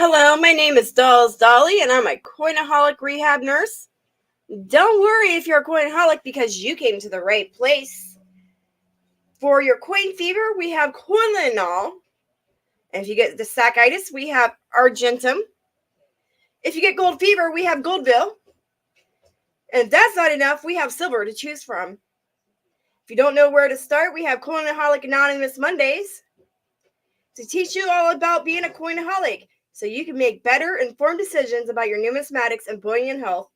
Hello, my name is Dolls Dolly, and I'm a Coinholic rehab nurse. Don't worry if you're a Coinholic because you came to the right place. For your coin fever, we have Coinlinol. And if you get the saccitis, we have Argentum. If you get gold fever, we have Goldville. And if that's not enough, we have silver to choose from. If you don't know where to start, we have Coinholics Anonymous Mondays to teach you all about being a Coinholic, so you can make better informed decisions about your numismatics and bullion health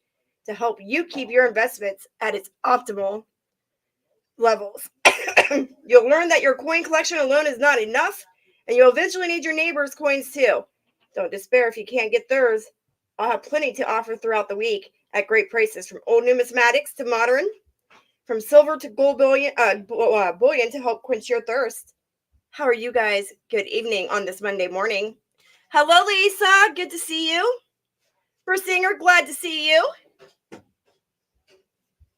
to help you keep your investments at its optimal levels. You'll learn that your coin collection alone is not enough, and you'll eventually need your neighbor's coins too. Don't despair if you can't get theirs. I'll have plenty to offer throughout the week at great prices, from old numismatics to modern, from silver to gold bullion to help quench your thirst. How are you guys? Good evening on this Monday morning. Hello, Lisa. Good to see you. For Singer, glad to see you.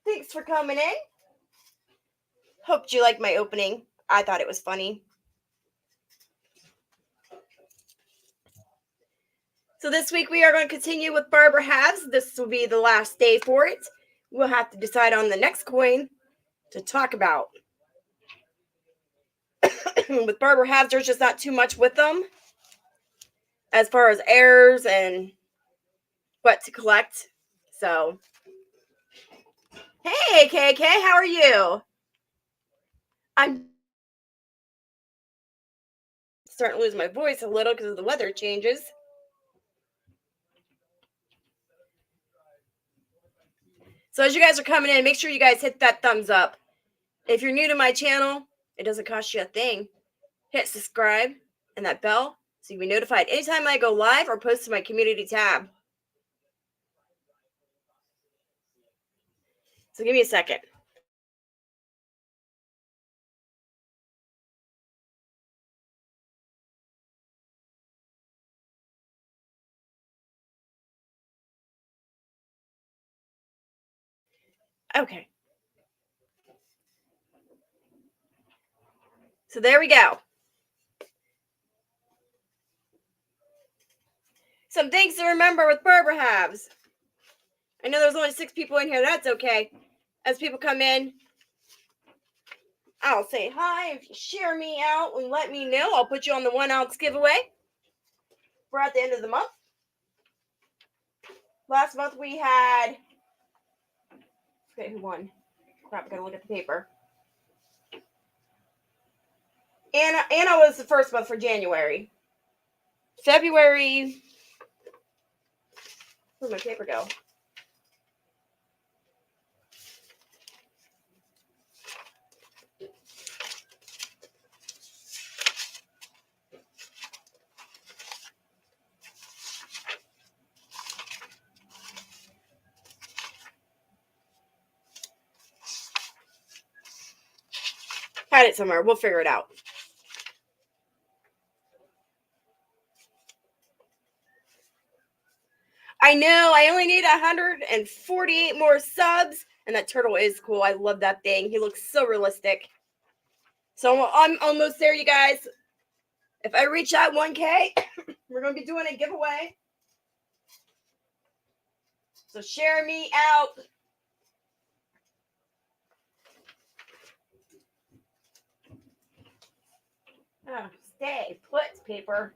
Thanks for coming in. Hoped you liked my opening. I thought it was funny. So this week we are going to continue with Barber Halves. This will be the last day for it. We'll have to decide on the next coin to talk about. With Barber Halves, there's just not too much with them as far as errors and what to collect. So, hey, KK, how are you? I'm starting to lose my voice a little because of the weather changes. So as you guys are coming in, make sure you guys hit that thumbs up. If you're new to my channel, it doesn't cost you a thing. Hit subscribe and that bell so you'll be notified anytime I go live or post to my community tab. So give me a second. Okay. So there we go. Some things to remember with Barber Halves. I know there's only 6 people in here. That's okay. As people come in, I'll say hi. If you share me out and let me know, I'll put you on the 1 ounce giveaway. We're at the end of the month. Last month we had... Okay, who won? Crap, I gotta look at the paper. Anna was the first month for January. February... Where'd my paper go? Had it somewhere. We'll figure it out. I know. I only need 148 more subs. And that turtle is cool. I love that thing. He looks so realistic. So I'm almost there, you guys. If I reach that 1K, we're going to be doing a giveaway. So share me out. Oh, stay put, paper.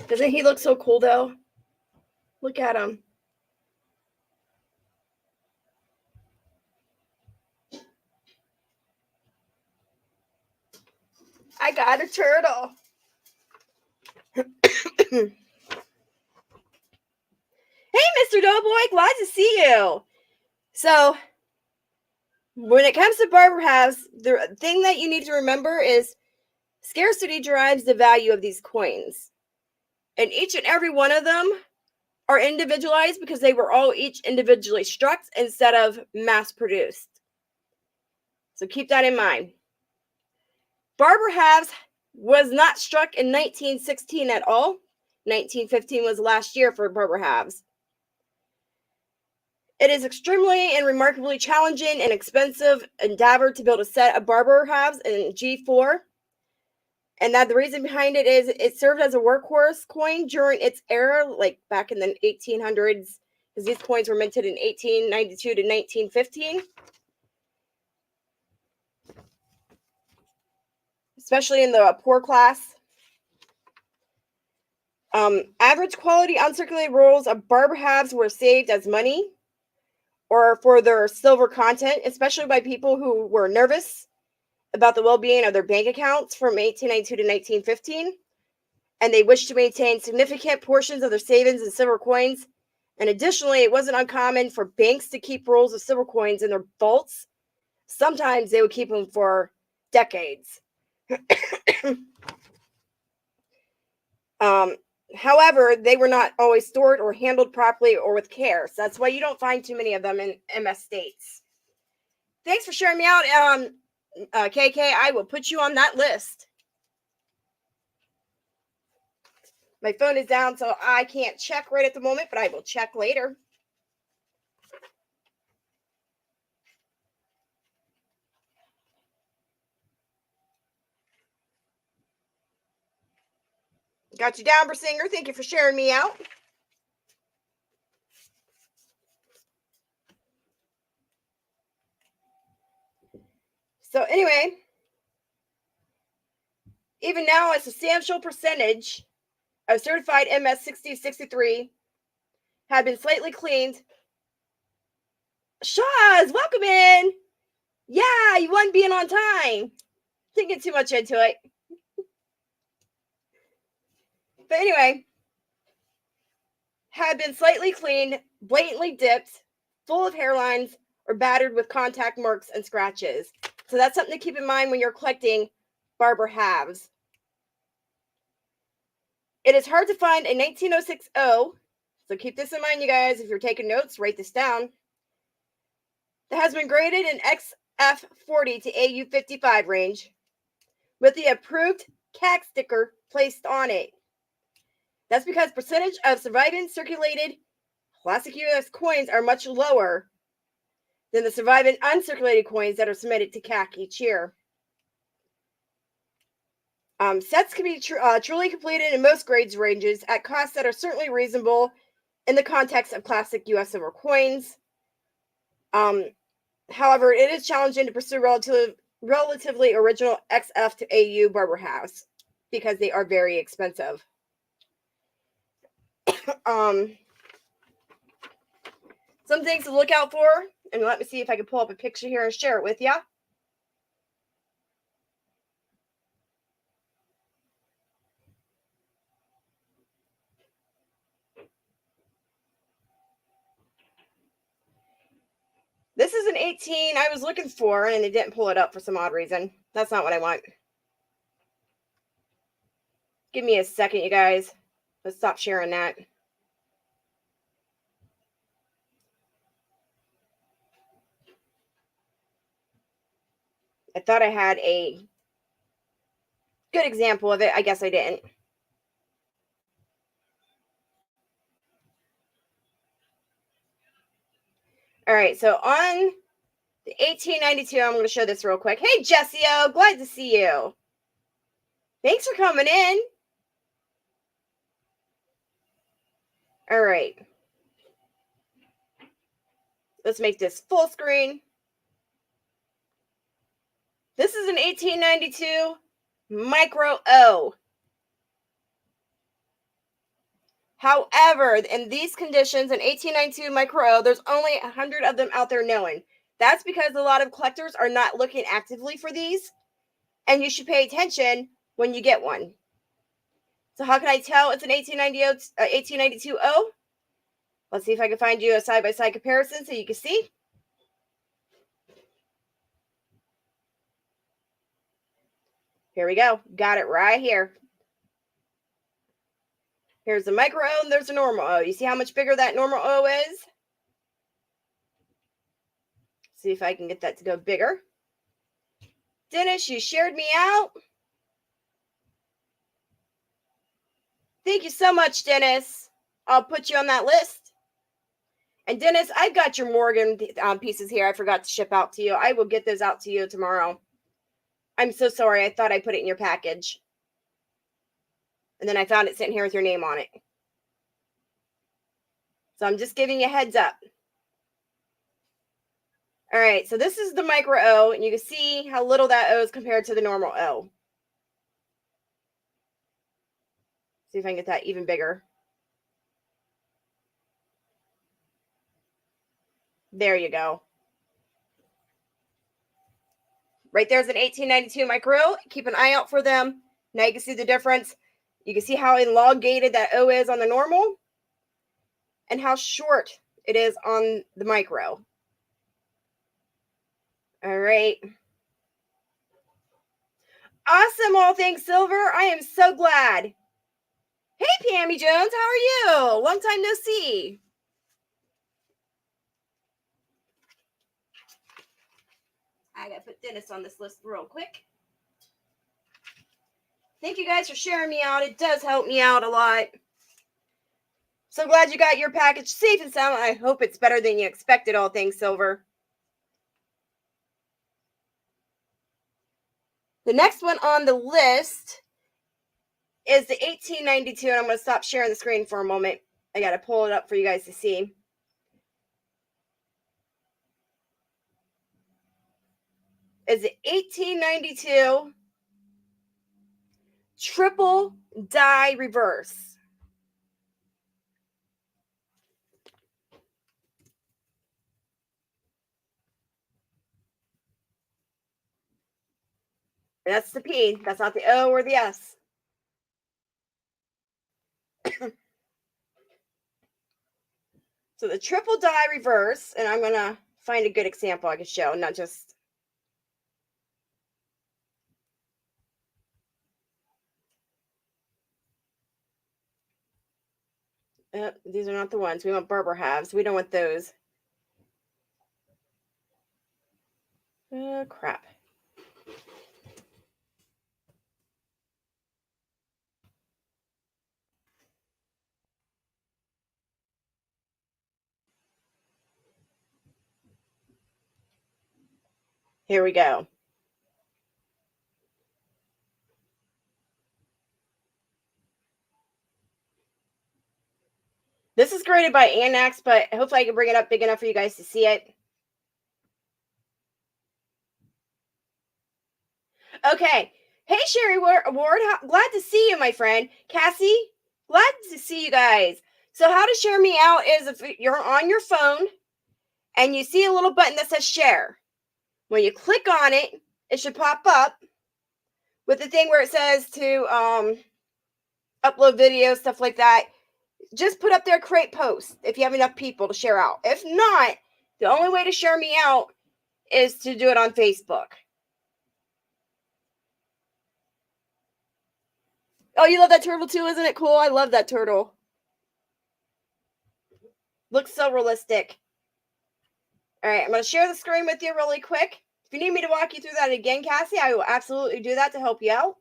Doesn't he look so cool, though? Look at him. I got a turtle. Hey, Mr. Doughboy, glad to see you. So, when it comes to Barber Halves, the thing that you need to remember is scarcity drives the value of these coins. And each and every one of them are individualized because they were all each individually struck instead of mass produced. So keep that in mind. Barber Halves was not struck in 1916 at all. 1915 was last year for Barber Halves. It is extremely and remarkably challenging and expensive endeavor to build a set of barber halves in G4. And that the reason behind it is it served as a workhorse coin during its era, like back in the 1800s, because these coins were minted in 1892 to 1915. Especially in the poor class. Average quality uncirculated rolls of barber halves were saved as money or for their silver content, especially by people who were nervous about the well-being of their bank accounts from 1892 to 1915, and they wished to maintain significant portions of their savings in silver coins. And additionally, it wasn't uncommon for banks to keep rolls of silver coins in their vaults. Sometimes they would keep them for decades. However, they were not always stored or handled properly or with care. So that's why you don't find too many of them in MS states. Thanks for sharing me out, KK. I will put you on that list. My phone is down, so I can't check right at the moment, but I will check later. Got you down, Bersinger. Thank you for sharing me out. So anyway, even now, a substantial percentage of certified MS 6063 have been slightly cleaned. Shaz, welcome in. Yeah, you wasn't being on time. Didn't get too much into it. But anyway, had been slightly cleaned, blatantly dipped, full of hairlines, or battered with contact marks and scratches. So that's something to keep in mind when you're collecting barber halves. It is hard to find a 19060, so keep this in mind, you guys. If you're taking notes, write this down. That has been graded in XF40 to AU55 range with the approved CAC sticker placed on it. That's because percentage of surviving circulated classic US coins are much lower than the surviving uncirculated coins that are submitted to CAC each year. Sets can be truly completed in most grades ranges at costs that are certainly reasonable in the context of classic US silver coins. However, it is challenging to pursue relatively original XF to AU barber halves because they are very expensive. Some things to look out for, and let me see if I can pull up a picture here and share it with you. This is an 18 I was looking for, and it didn't pull it up for some odd reason. That's not what I want. Give me a second, you guys. Let's stop sharing that. I thought I had a good example of it. I guess I didn't. All right, so on the 1892, I'm going to show this real quick. Hey, Jessio, glad to see you. Thanks for coming in. All right. Let's make this full screen. This is an 1892 Micro O. However, in these conditions, an 1892 Micro O, there's only 100 of them out there known. That's because a lot of collectors are not looking actively for these, and you should pay attention when you get one. So how can I tell it's an 1892 O? Let's see if I can find you a side-by-side comparison so you can see. Here we go. Got it right here. Here's the Micro O and there's a normal O. You see how much bigger that normal O is? See if I can get that to go bigger. Dennis, you shared me out. Thank you so much, Dennis. I'll put you on that list. And Dennis, I've got your Morgan pieces here. I forgot to ship out to you. I will get those out to you tomorrow. I'm so sorry. I thought I put it in your package. And then I found it sitting here with your name on it. So I'm just giving you a heads up. All right, so this is the micro O, and you can see how little that O is compared to the normal O. See if I can get that even bigger. There you go. Right there's an 1892 micro. Keep an eye out for them. Now you can see the difference. You can see how elongated that O is on the normal and how short it is on the micro. All right. Awesome, all things silver. I am so glad. Hey, Pammy Jones, how are you? Long time no see. I gotta put Dennis on this list real quick. Thank you guys for sharing me out. It does help me out a lot. So glad you got your package safe and sound. I hope it's better than you expected, all things silver. The next one on the list is the 1892, and I'm going to stop sharing the screen for a moment. I got to pull it up for you guys to see. Is the 1892 triple die reverse. And that's the P. That's not the O or the S. So the triple die reverse, and I'm going to find a good example I can show, not just... these are not the ones. We want Barber halves. We don't want those. Crap. Here we go. This is graded by Annex, but hopefully I can bring it up big enough for you guys to see it. Okay. Hey, Sherry Ward. Glad to see you, my friend. Cassie, glad to see you guys. So how to share me out is if you're on your phone and you see a little button that says share. When you click on it, it should pop up with the thing where it says to upload videos, stuff like that. Just put up there, create posts if you have enough people to share out. If not, the only way to share me out is to do it on Facebook. Oh, you love that turtle too, isn't it cool? I love that turtle. Looks so realistic. All right, I'm going to share the screen with you really quick. If you need me to walk you through that again, Cassie, I will absolutely do that to help you out.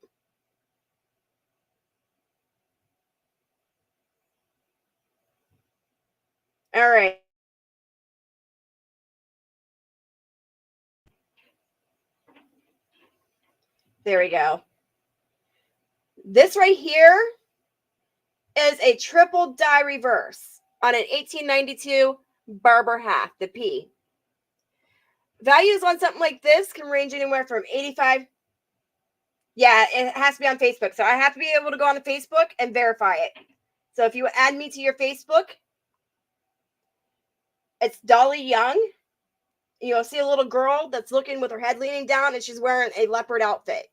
All right. There we go. This right here is a triple die reverse on an 1892 Barber half, the P. Values on something like this can range anywhere from 85. Yeah, it has to be on Facebook. So I have to be able to go on to Facebook and verify it. So if you add me to your Facebook, it's Dolly Young. You'll see a little girl that's looking with her head leaning down, and she's wearing a leopard outfit.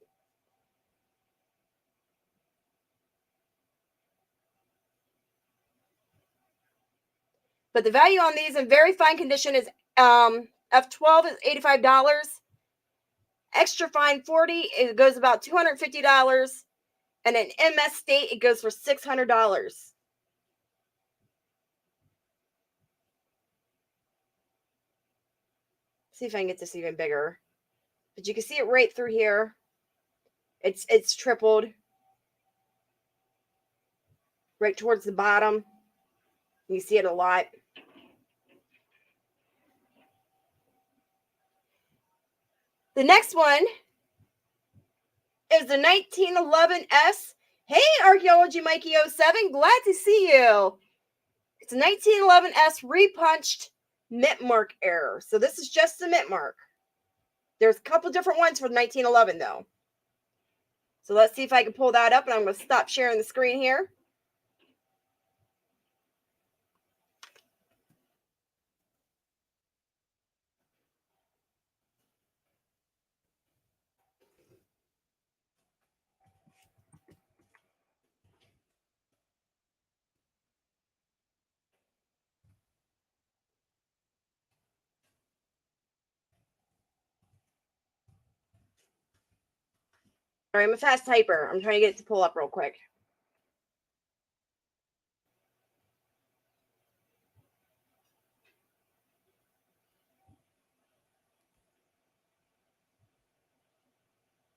But the value on these in very fine condition is F12 is $85. Extra fine 40, it goes about $250. And in MS state, it goes for $600. See if I can get this even bigger. But you can see it right through here. It's tripled. Right towards the bottom. You see it a lot. The next one is the 1911S. Hey, Archaeology Mikey 07, glad to see you. It's a 1911S repunched mint mark error. So this is just the mint mark. There's a couple different ones for 1911 though. So let's see if I can pull that up, and I'm going to stop sharing the screen here. All right, I'm a fast typer. I'm trying to get it to pull up real quick.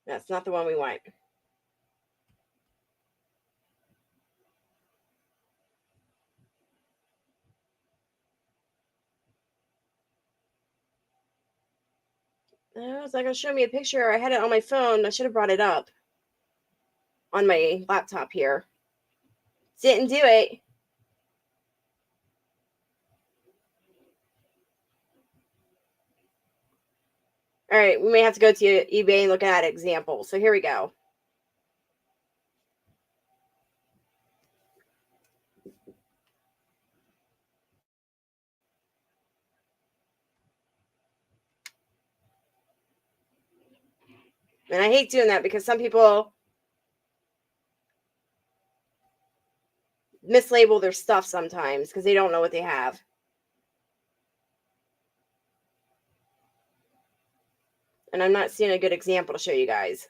That's not the one we want. It's not going to show me a picture. I had it on my phone. I should have brought it up on my laptop here. Didn't do it. All right, we may have to go to eBay and look at examples. So here we go. And I hate doing that because some people mislabel their stuff sometimes because they don't know what they have. And I'm not seeing a good example to show you guys.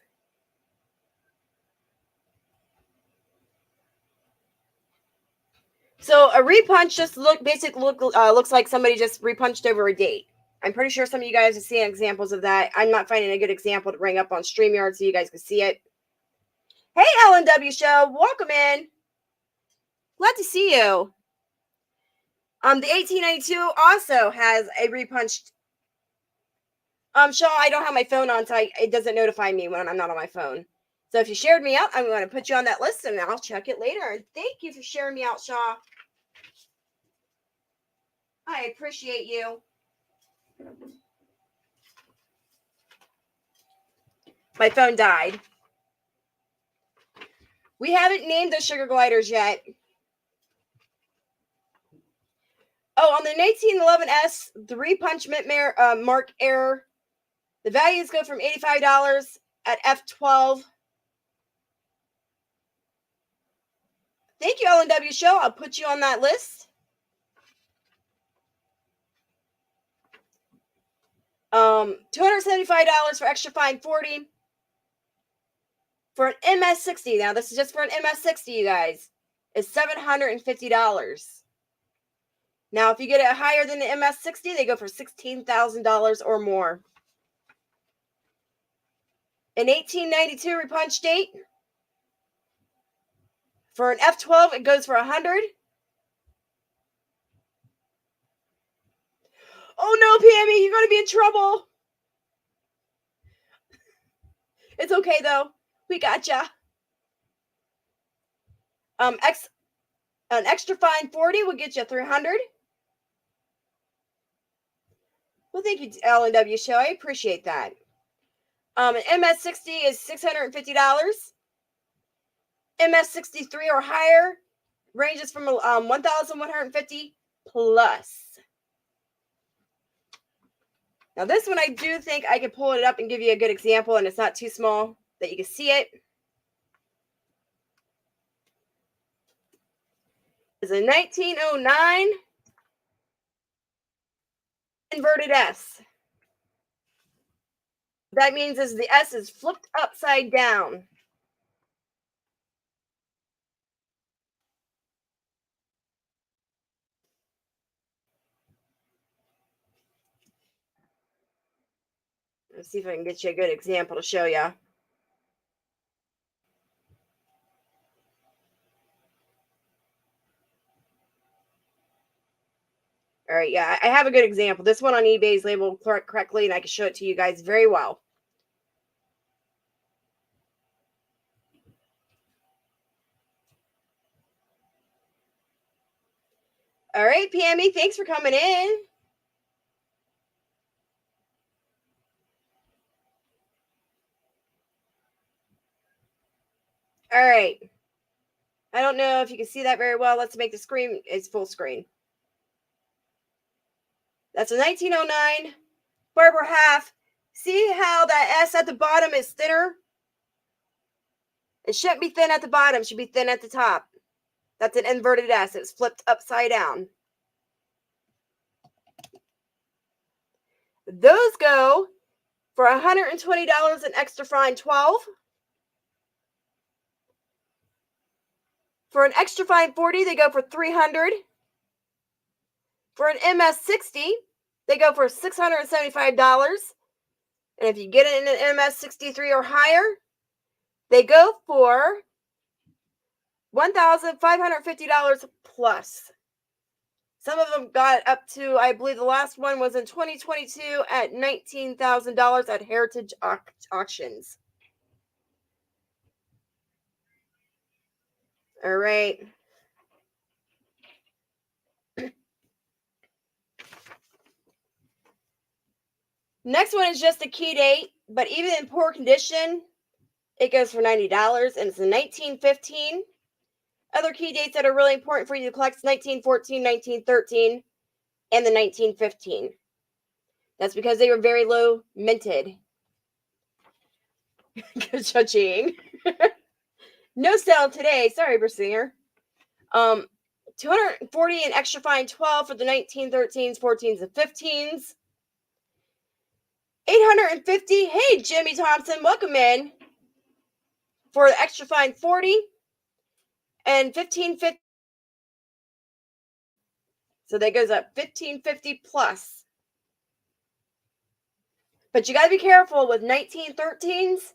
So a repunch just looks like somebody just repunched over a date. I'm pretty sure some of you guys are seeing examples of that. I'm not finding a good example to bring up on StreamYard so you guys can see it. Hey, LNW Show, welcome in. Glad to see you. The 1892 also has a repunched. Shaw, I don't have my phone on, so it doesn't notify me when I'm not on my phone. So if you shared me out, I'm going to put you on that list, and I'll check it later. Thank you for sharing me out, Shaw. I appreciate you. My phone died. We haven't named the sugar gliders yet. Oh, on the 1911S, the repunch mint mark error, the values go from $85 at F12. Thank you, LNW Show. I'll put you on that list. $275 for extra fine 40. For an MS60, now this is just for an MS60, you guys, is $750. Now, if you get it higher than the MS60, they go for $16,000 or more. An 1892 repunch date. For an F12, it goes for $100. Oh no, Pammy, you're going to be in trouble. It's okay, though. We gotcha. An extra fine 40 will get you $300. Well, thank you, LNW Show. I appreciate that. An MS60 is $650. MS63 or higher ranges from 1,150 plus. Now, this one, I do think I can pull it up and give you a good example, and it's not too small that you can see it. It's a 1909 inverted S. That means is the S is flipped upside down. Let's see if I can get you a good example to show you. All right, yeah, I have a good example. This one on eBay is labeled correctly, and I can show it to you guys very well. All right, PME, thanks for coming in. All right. I don't know if you can see that very well. Let's make the screen, it's full screen. That's a 1909 Barber half. See how that S at the bottom is thinner? It shouldn't be thin at the bottom. It should be thin at the top. That's an inverted S. It's flipped upside down. Those go for $120 an extra fine 12. For an extra fine 40, they go for $300. For an MS60, they go for $675. And if you get it in an MS63 or higher, they go for $1,550 plus. Some of them got up to, I believe the last one was in 2022 at $19,000 at Heritage Auctions. All right. Next one is just a key date, but even in poor condition, it goes for $90, and it's a 1915. Other key dates that are really important for you to collect is 1914, 1913, and the 1915. That's because they were very low minted. Cha-ching. No sale today. Sorry, Bersinger. 240 and extra fine 12 for the 1913s, 14s, and 15s. 850. Hey, Jimmy Thompson, welcome in. For the extra fine 40 and 1550. So that goes up 1550 plus. But you got to be careful with 1913s,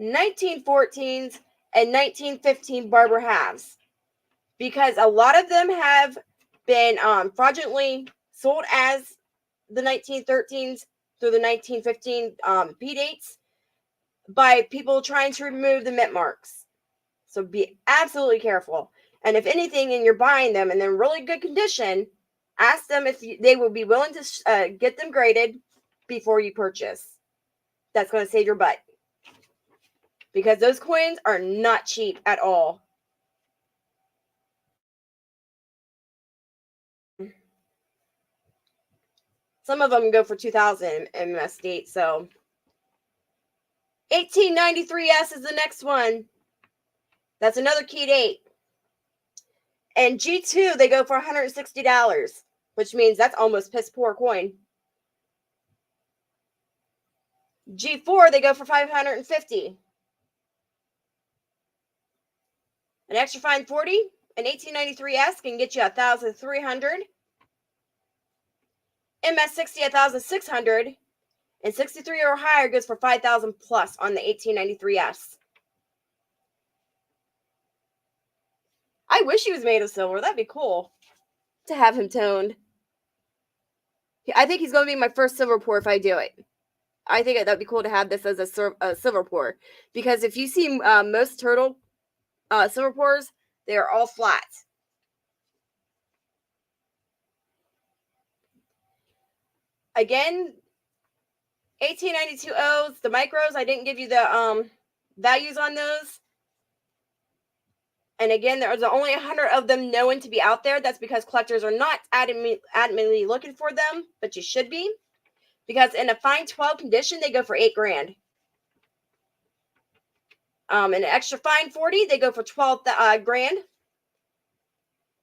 1914s, and 1915 Barber halves, because a lot of them have been fraudulently sold as the 1913s through the 1915 P dates by people trying to remove the mint marks. So be absolutely careful. And if anything, and you're buying them and they're in really good condition, ask them if they would be willing to get them graded before you purchase. That's going to save your butt, because those coins are not cheap at all. Some of them go for 2,000 MS date. So 1893S is the next one. That's another key date. And G2, they go for $160, which means that's almost piss poor coin. G4, they go for $550. An extra fine 40, an 1893S can get you $1,300. MS60 $1,600, and 63 or higher goes for $5,000 plus on the 1893S. I wish he was made of silver. That'd be cool to have him toned. I think he's going to be my first silver pour if I do it. I think that'd be cool to have this as a silver pour, because if you see most turtle silver pours, they are all flat. Again, 1892 O's, the micros, I didn't give you the values on those. And again, there's only 100 of them known to be out there. That's because collectors are not adamantly looking for them, but you should be. Because in a fine 12 condition, they go for $8,000. In an extra fine 40, they go for $12,000.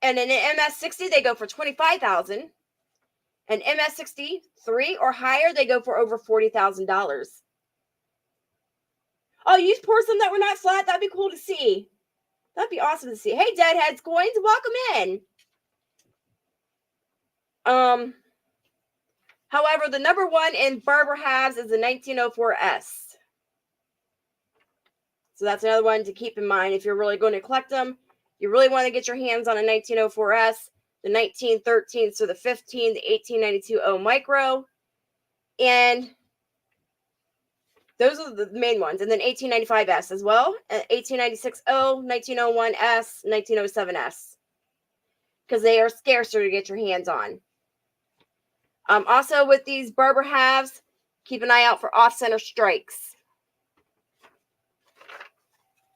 And in an MS60, they go for $25,000. And MS63 or higher, they go for over $40,000. Oh, you poured some that were not flat? That'd be cool to see. That'd be awesome to see. Hey, Deadheads Coins, welcome in. However, the number one in Barber halves is the 1904S. So that's another one to keep in mind if you're really going to collect them. You really want to get your hands on a 1904S, the 1913, so the 15, the 1892 O micro, and those are the main ones. And then 1895S as well, 1896 O, 1901S, 1907S. because they are scarcer to get your hands on. Also with these Barber halves, keep an eye out for off-center strikes.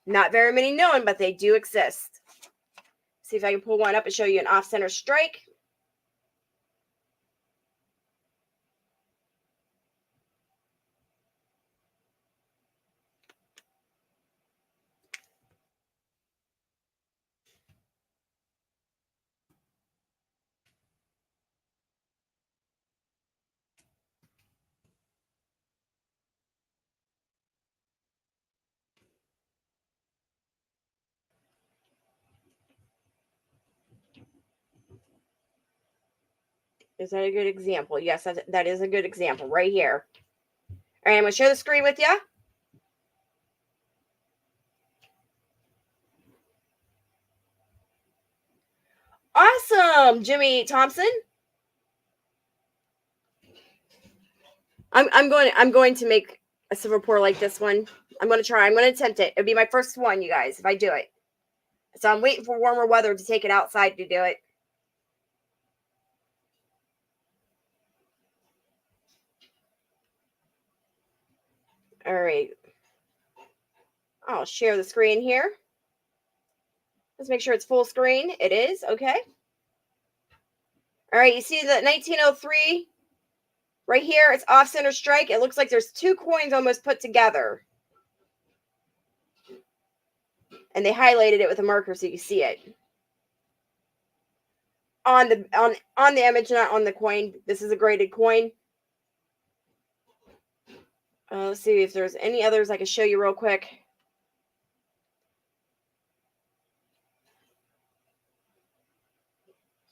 Not very many known, but they do exist. See if I can pull one up and show you an off-center strike. Is that a good example? Yes, that is a good example right here. All right, I'm going to share the screen with you. Awesome, Jimmy Thompson. I'm going to make a silver pour like this one. I'm going to try. I'm going to attempt it. It'll be my first one, you guys, if I do it. So I'm waiting for warmer weather to take it outside to do it. All right. I'll share the screen here. Let's make sure it's full screen. It is. Okay. All right. You see the 1903 right here? It's off-center strike. It looks like there's two coins almost put together. And they highlighted it with a marker so you can see it. On the image, not on the coin. This is a graded coin. Let's see if there's any others I can show you real quick.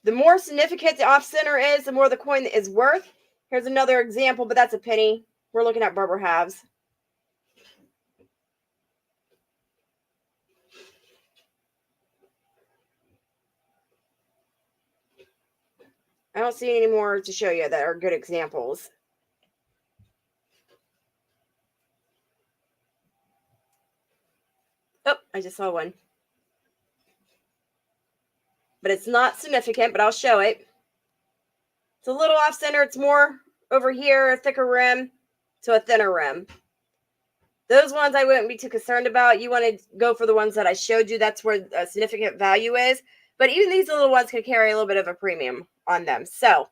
The more significant the off-center is, the more the coin is worth. Here's another example, but that's a penny. We're looking at Barber halves. I don't see any more to show you that are good examples. Oh, I just saw one. But it's not significant, but I'll show it. It's a little off-center. It's more over here, a thicker rim to a thinner rim. Those ones I wouldn't be too concerned about. You want to go for the ones that I showed you. That's where a significant value is. But even these little ones can carry a little bit of a premium on them. So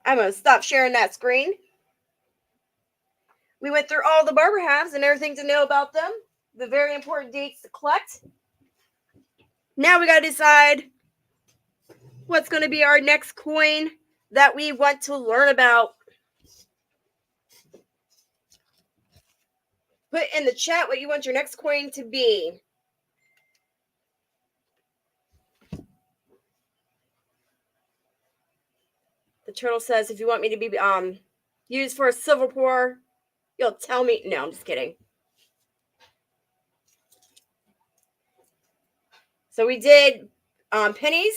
I'm going to stop sharing that screen. We went through all the Barber halves and everything to know about them. The very important dates to collect. Now we got to decide what's going to be our next coin that we want to learn about. Put in the chat what you want your next coin to be. The turtle says, if you want me to be used for a silver pour, you'll tell me. No, I'm just kidding. So we did pennies.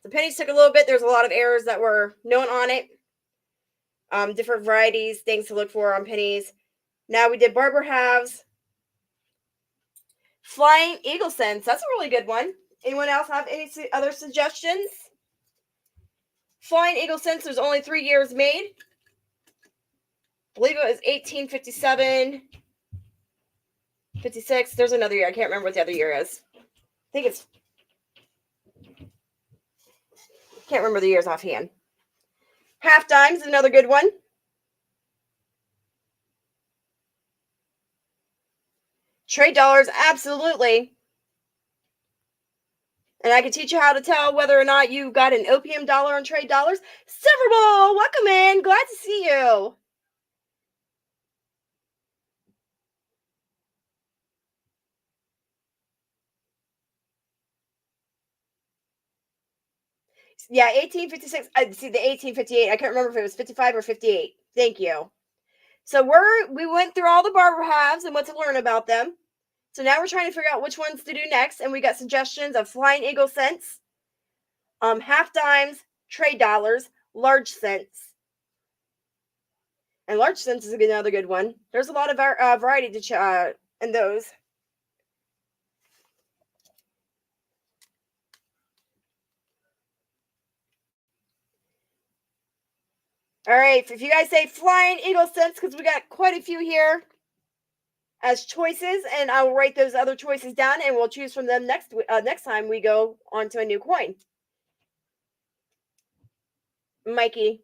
The pennies took a little bit. There's a lot of errors that were known on it. Different varieties, things to look for on pennies. Now we did Barber halves. Flying Eagle Sense. That's a really good one. Anyone else have any other suggestions? Flying Eagle Sense, there's only 3 years made. I believe it was 1857, 56. There's another year. I can't remember what the other year is. I think it's... Can't remember the years offhand. Half Dimes is another good one. Trade dollars, absolutely. And I can teach you how to tell whether or not you got an opium dollar on trade dollars. Silver Bowl, welcome in. Glad to see you. Yeah, 1856. I see the 1858. I can't remember if it was 55 or 58. Thank you. So we went through all the Barber halves and what to learn about them. So now we're trying to figure out which ones to do next. And we got suggestions of Flying Eagle Cents, half dimes, trade dollars, large cents. And large cents is another good one. There's a lot of variety to and those. All right, if you guys say flying eagle cents, because we got quite a few here as choices, and I will write those other choices down, and we'll choose from them next time we go on to a new coin. Mikey,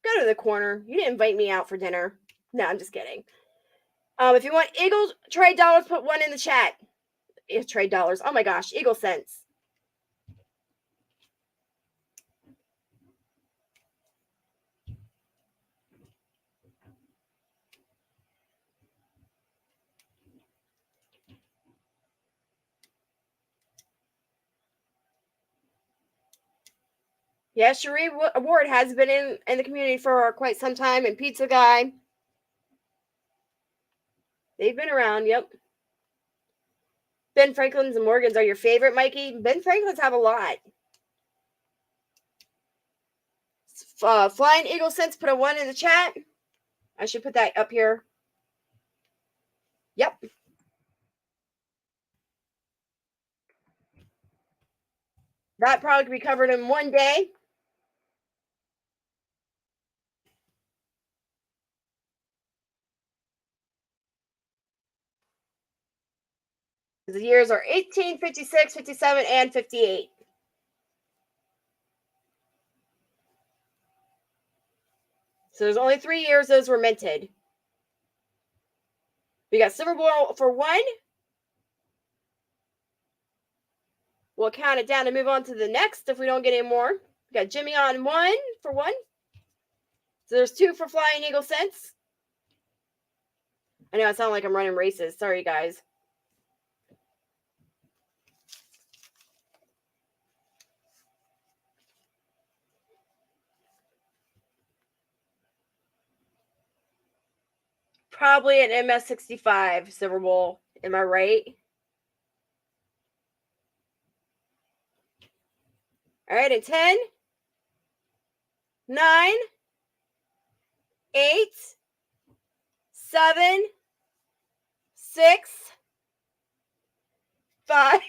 go to the corner. You didn't invite me out for dinner. No, I'm just kidding. If you want Eagle trade dollars, put one in the chat. Trade dollars. Oh my gosh, Eagle cents. Yeah, Cherie Ward has been in the community for quite some time, and Pizza Guy. They've been around, yep. Ben Franklin's and Morgan's are your favorite, Mikey? Ben Franklin's have a lot. Flying Eagle Sense, put a 1 in the chat. I should put that up here. Yep. That probably could be covered in one day. The years are 18, 56, 57, and 58. So there's only 3 years those were minted. We got Silver Ball for 1. We'll count it down and move on to the next if we don't get any more. We got Jimmy on 1 for 1. So there's 2 for Flying Eagle Sense. I know I sound like I'm running races. Sorry, guys. Probably an MS65 Silver Bowl. Am I right? All right, in 10, 9, 8, 7, 6, 5,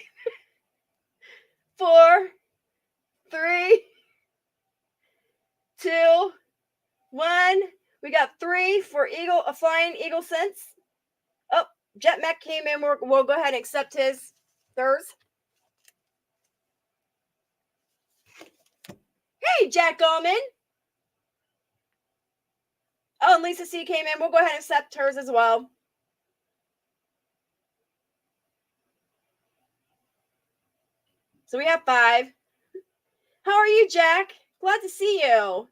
4, 3, 2, 1. We got 3 for Flying Eagle Sense. Oh, Jet Mac came in. We'll go ahead and accept theirs. Hey, Jack Gallman. Oh, and Lisa C came in. We'll go ahead and accept hers as well. So we have 5. How are you, Jack? Glad to see you.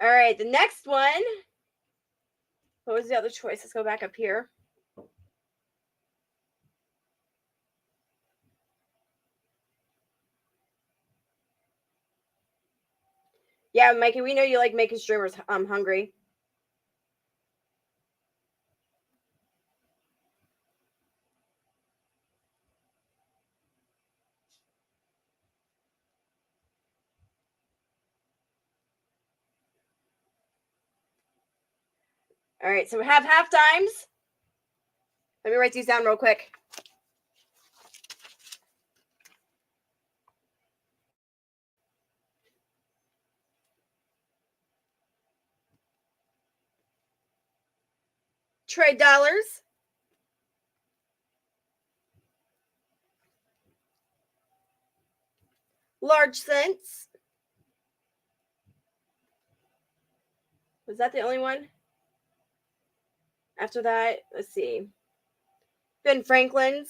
All right, the next one. What was the other choice? Let's go back up here. Yeah, Mikey, we know you like making streamers hungry. All right, so we have half times. Let me write these down real quick. Trade dollars. Large cents. Was that the only one? After that, let's see. Ben Franklin's.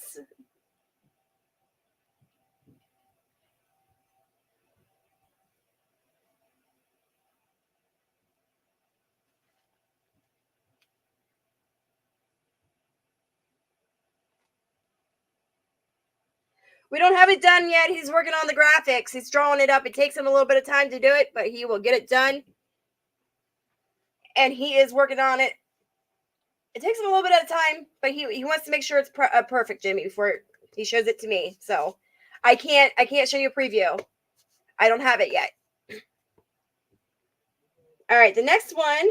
We don't have it done yet. He's working on the graphics. He's drawing it up. It takes him a little bit of time to do it, but he will get it done. And he is working on it. It takes him a little bit at a time, but he wants to make sure it's perfect, Jimmy, before He shows it to me. So I can't show you a preview. I don't have it yet. All right, the next one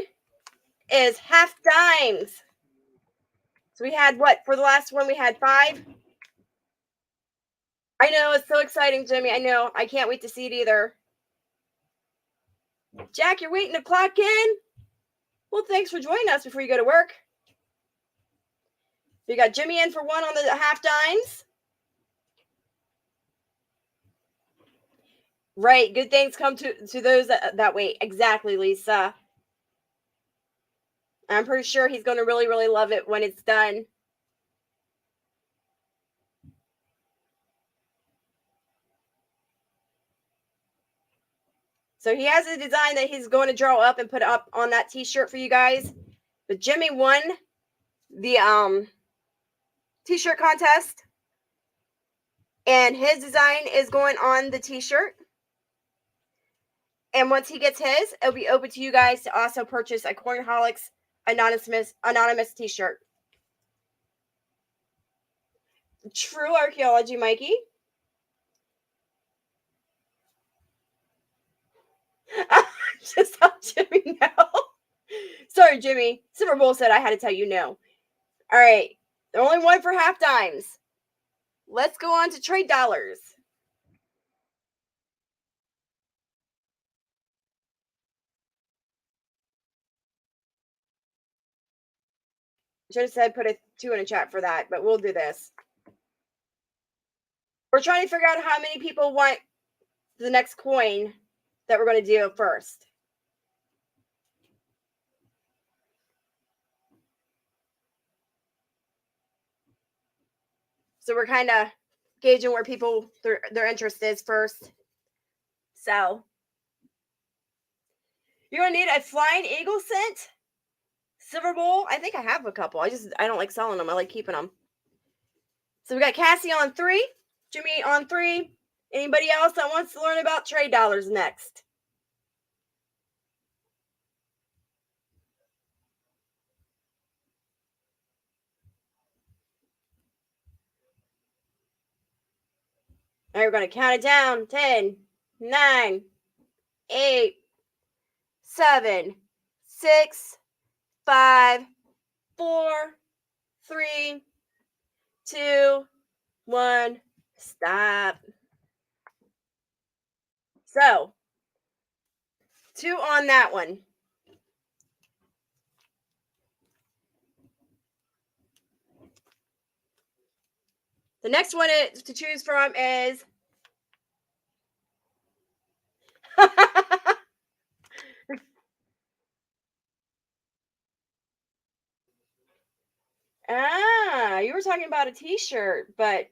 is half dimes. So we had what for the last one? We had 5. I know, it's so exciting, Jimmy. I know. I can't wait to see it either. Jack, you're waiting to clock in? Well, thanks for joining us before you go to work. You got Jimmy in for 1 on the half dimes. Right. Good things come to those that wait. Exactly, Lisa. I'm pretty sure he's going to really, really love it when it's done. So he has a design that he's going to draw up and put up on that t-shirt for you guys. But Jimmy won the t-shirt contest. And his design is going on the t-shirt. And once he gets his, it'll be open to you guys to also purchase a Coinholics Anonymous t-shirt. True archaeology, Mikey. Just tell Jimmy no. Sorry, Jimmy. Silver Bowl said I had to tell you no. All right. The only one for half dimes. Let's go on to trade dollars. Should have said put a 2 in a chat for that, but we'll do this. We're trying to figure out how many people want the next coin that we're going to do first. So we're kind of gauging where people their interest is first. So you're going to need a Flying Eagle scent, Silver Bowl. I think I have a couple. I don't like selling them. I like keeping them. So we got Cassie on 3, Jimmy on 3. Anybody else that wants to learn about trade dollars next? All right, we're going to count it down. 10, 9, 8, 7, 6, 5, 4, 3, 2, 1. Stop. So, 2 on that one. The next one to choose from is you were talking about a t-shirt, but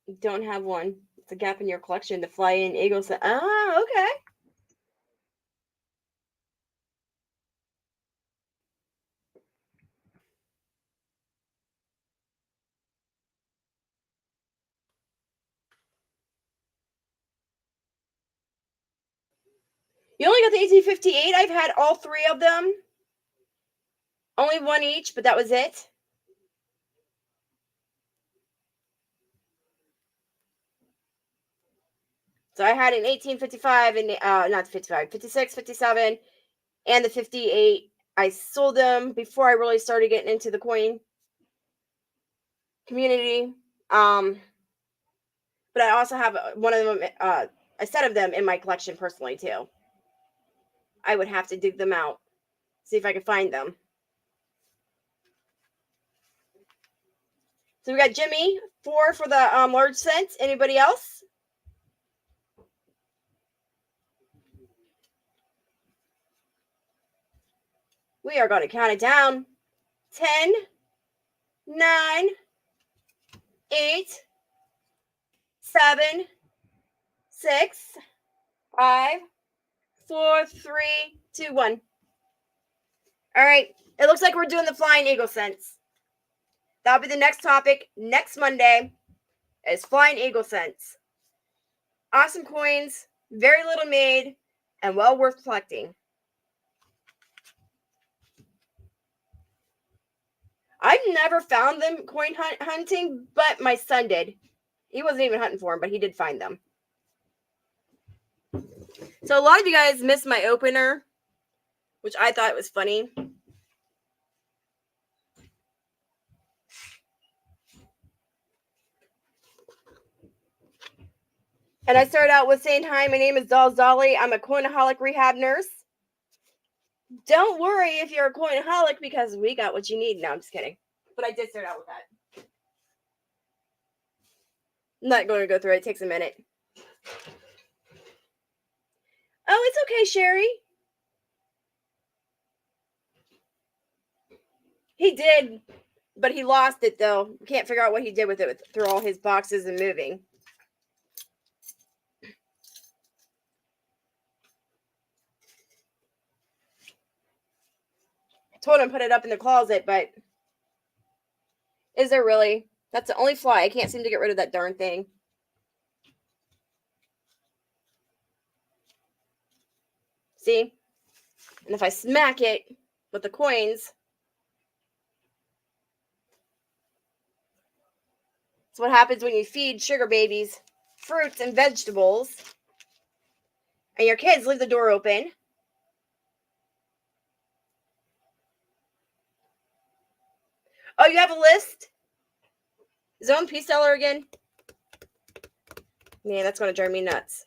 you don't have one. It's a gap in your collection. The Flying Eagle said, okay. You only got the 1858. I've had all 3 of them. Only 1 each, but that was it. So I had an 1855 and not 55, 56, 57, and the 58. I sold them before I really started getting into the coin community. But I also have one of them, a set of them in my collection personally too. I would have to dig them out, see if I could find them. So we got Jimmy 4 for the large cent. Anybody else? We are going to count it down. 10, 9, 8, 7, 6, 5, 4, 3, 2, 1. All right. It looks like we're doing the Flying Eagle cents. That'll be the next topic next Monday is Flying Eagle cents. Awesome coins, very little made, and well worth collecting. I've never found them coin hunting, but my son did. He wasn't even hunting for them, but he did find them. So a lot of you guys missed my opener, which I thought was funny. And I started out with saying, hi, my name is Dolls Dolly. I'm a Coinholic rehab nurse. Don't worry if you're a Coinholic because we got what you need. No, I'm just kidding. But I did start out with that. I'm not going to go through it. It takes a minute. Oh, it's okay, Sherry. He did, but he lost it, though. Can't figure out what he did with it through all his boxes and moving. I told him to put it up in the closet, but is there really? That's the only fly. I can't seem to get rid of that darn thing. See? And if I smack it with the coins, it's what happens when you feed sugar babies fruits and vegetables and your kids leave the door open. Oh, you have a list? Zone P seller again? Man, that's going to drive me nuts.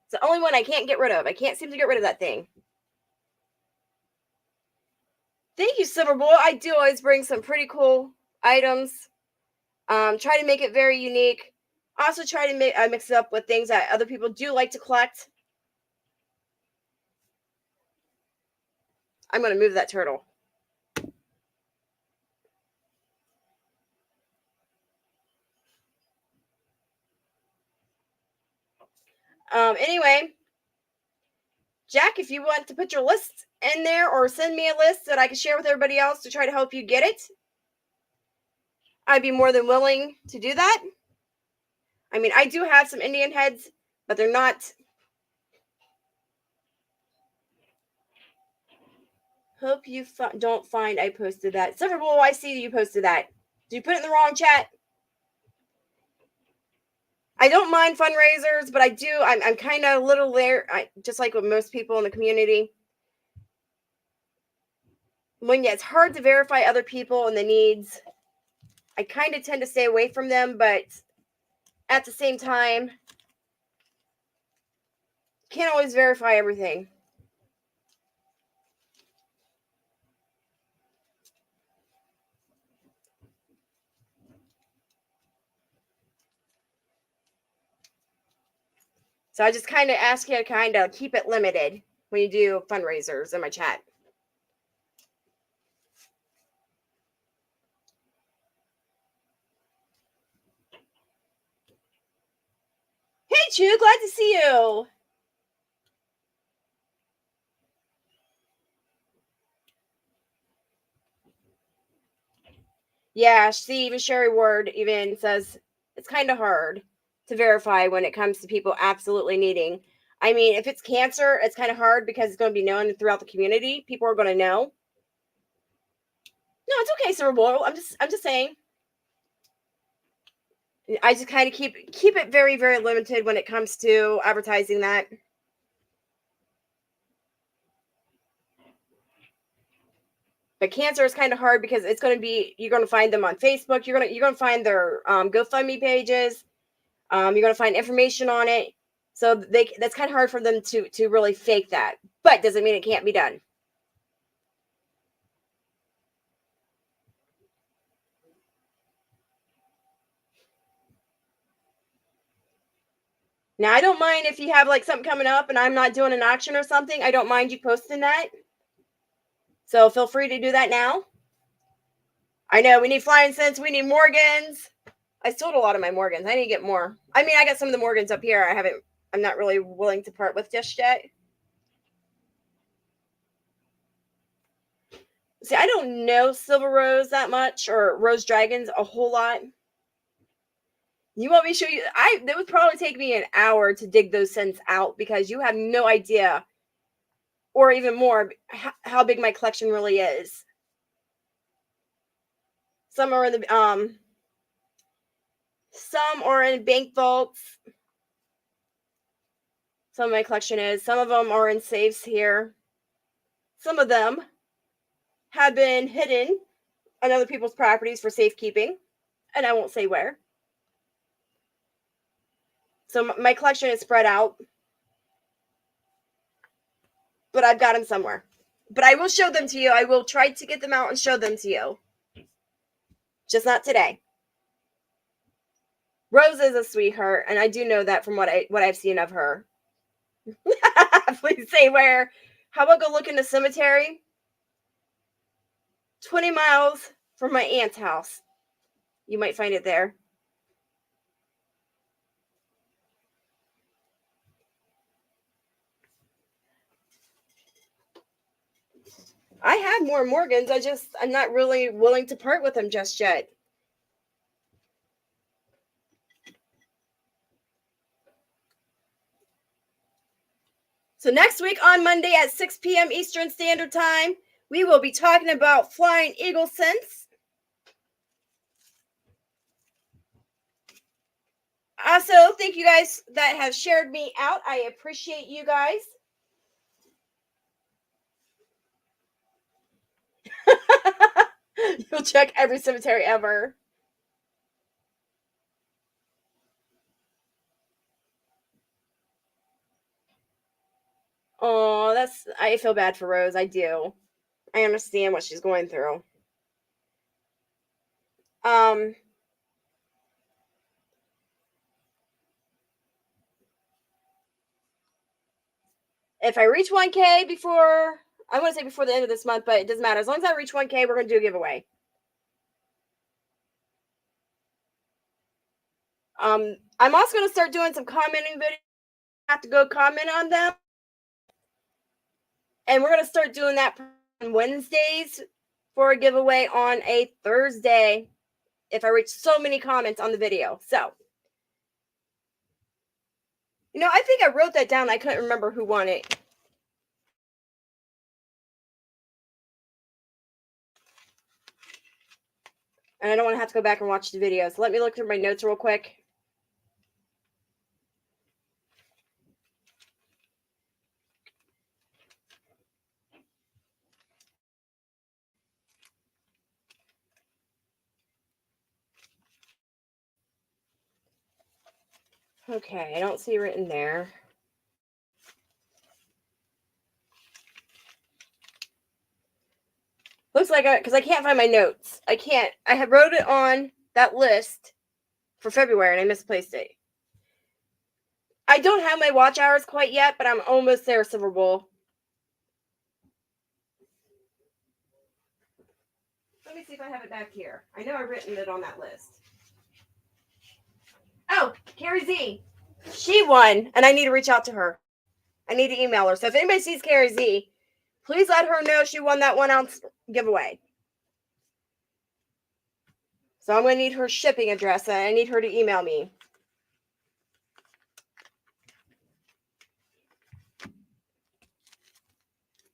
It's the only one I can't get rid of. I can't seem to get rid of that thing. Thank you, Silver Boy. I do always bring some pretty cool items. Try to make it very unique. Also try to mix it up with things that other people do like to collect. I'm going to move that turtle. Anyway, Jack, if you want to put your list in there or send me a list that I can share with everybody else to try to help you get it, I'd be more than willing to do that. I mean, I do have some Indian heads, but they're not. Hope you don't find I posted that. Silver Bowl, I see you posted that. Did you put it in the wrong chat? I don't mind fundraisers, but I do. I'm kind of a little there, just like with most people in the community. When it's hard to verify other people and the needs, I kind of tend to stay away from them, but at the same time, can't always verify everything. So I just kind of ask you to kind of keep it limited when you do fundraisers in my chat. Hey, Chu, glad to see you. Yeah, Steve and Sherry Ward even says it's kind of hard to verify when it comes to people absolutely needing. I mean, if it's cancer, it's kind of hard because it's going to be known throughout the community. People are going to know. No, it's okay, Silver Bowl. I'm just saying. I just kind of keep it very, very limited when it comes to advertising that. But cancer is kind of hard because it's going to be, you're going to find them on Facebook. You're going to find their GoFundMe pages. You're going to find information on it. So that's kind of hard for them to really fake that. But doesn't mean it can't be done. Now, I don't mind if you have like something coming up and I'm not doing an auction or something. I don't mind you posting that. So feel free to do that now. I know we need flying cents. We need Morgans. I sold a lot of my Morgans. I need to get more. I mean, I got some of the Morgans up here. I'm not really willing to part with just yet. See, I don't know Silver Rose that much or Rose Dragons a whole lot. You want me to show you? It would probably take me an hour to dig those scents out because you have no idea, or even more, how big my collection really is. Some are in the some are in bank vaults. Some of my collection is. Some of them are in safes here. Some of them have been hidden on other people's properties for safekeeping, and I won't say where. So my collection is spread out, but I've got them somewhere. But I will show them to you. I will try to get them out and show them to you. Just not today. Rose is a sweetheart, and I do know that from what I've seen of her. Please say where. How about go look in the cemetery? 20 miles from my aunt's house. You might find it there. I have more Morgans. I'm not really willing to part with them just yet. So next week on Monday at 6 p.m. Eastern Standard Time, we will be talking about Flying Eagle scents. Also, thank you guys that have shared me out. I appreciate you guys. You'll check every cemetery ever. Oh, I feel bad for Rose. I do. I understand what she's going through. If I reach 1K before, I want to say before the end of this month, but it doesn't matter. As long as I reach 1K, we're going to do a giveaway. I'm also going to start doing some commenting videos. I have to go comment on them. And we're going to start doing that on Wednesdays for a giveaway on a Thursday if I reach so many comments on the video. So, I think I wrote that down. I couldn't remember who won it. And I don't want to have to go back and watch the video. So let me look through my notes real quick. Okay, I don't see it written there. Looks like because I can't find my notes. I have wrote it on that list for February and I misplaced it. I don't have my watch hours quite yet, but I'm almost there, Silver Bull. Let me see if I have it back here. I know I've written it on that list. Oh, Carrie Z. She won, and I need to reach out to her. I need to email her. So if anybody sees Carrie Z, please let her know she won that 1 ounce giveaway. So I'm going to need her shipping address, and I need her to email me.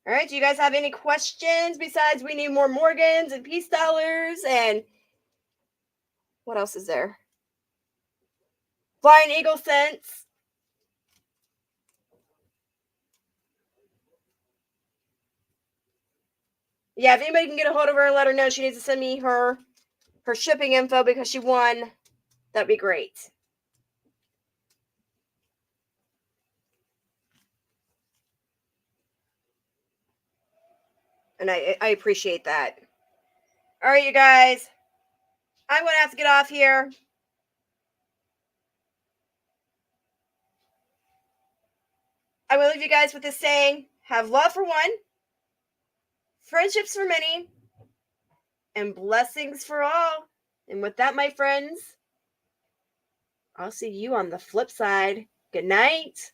All right, do you guys have any questions besides we need more Morgans and peace dollars and what else is there? Flying Eagle scents. Yeah, if anybody can get a hold of her and let her know she needs to send me her shipping info because she won, that'd be great. And I appreciate that. All right, you guys. I'm going to have to get off here. I will leave you guys with this saying, have love for one, friendships for many, and blessings for all. And with that, my friends, I'll see you on the flip side. Good night.